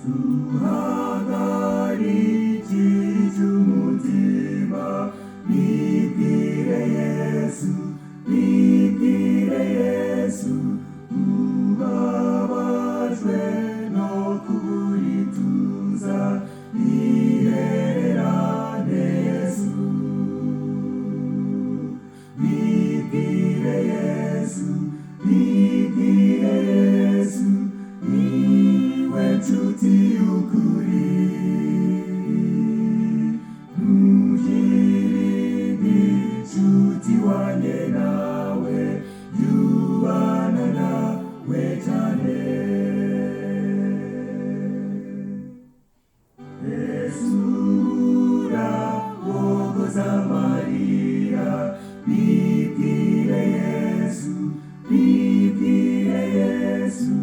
tuhagarikije umutima, bibwire Yesu, bibwire Yesu, ubabajwe no kubura ituza, bihererane Yesu, bibwire Yesu, bibwire Yesu, niwe nshuti y'ukuri, ntugirire inshuti wanjye nawe, yubana nawe cyane. Yesu urabogoza amarira, bibwire Yesu, bibwire Yesu,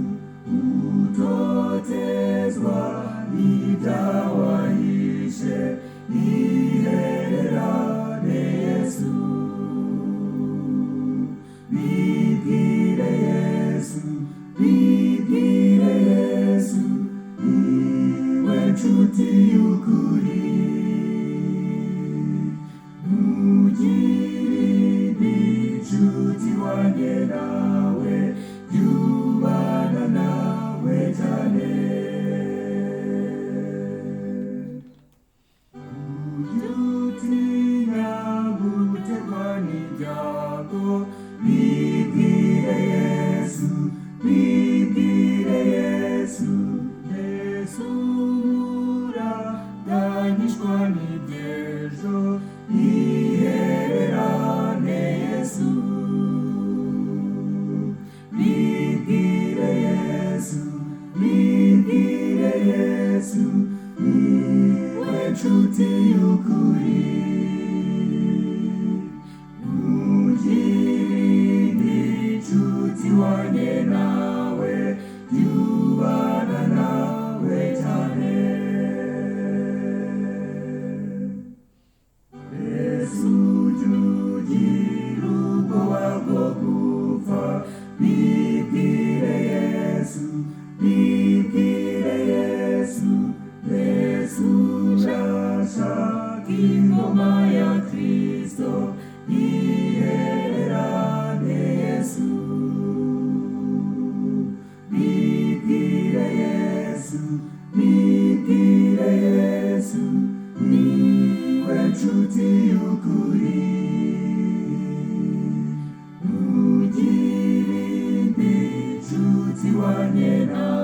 utotezwa n'ibyawahishe, bihererane Yesu, bibwire Yesu, bibwire Yesu, niwe nshuti y'ukuri, ntugirire inshuti wanjye nawe, yubana nawe cyane. Utinya guterwa n'ibyago, bibwire Yesu, bibwire Yesu, Yesu uraganyishwa n'ibyejo, bihererane Yesu, bibwire Yesu, bibwire Yesu, niwe nshuti y'ukuri, ntugirire inshuti wanjye nawe, yubana nawe cyane. Yesu ujya ugira ubwoba bwo gupfa, bibwire Yesu, bibwire Yesu, Yesu urashaka ingoma ya Kristo, bihererane Yesu, bibwire Yesu, bibwire Yesu, niwe nshuti y'ukuri, ntugirire inshuti wanjye nawe.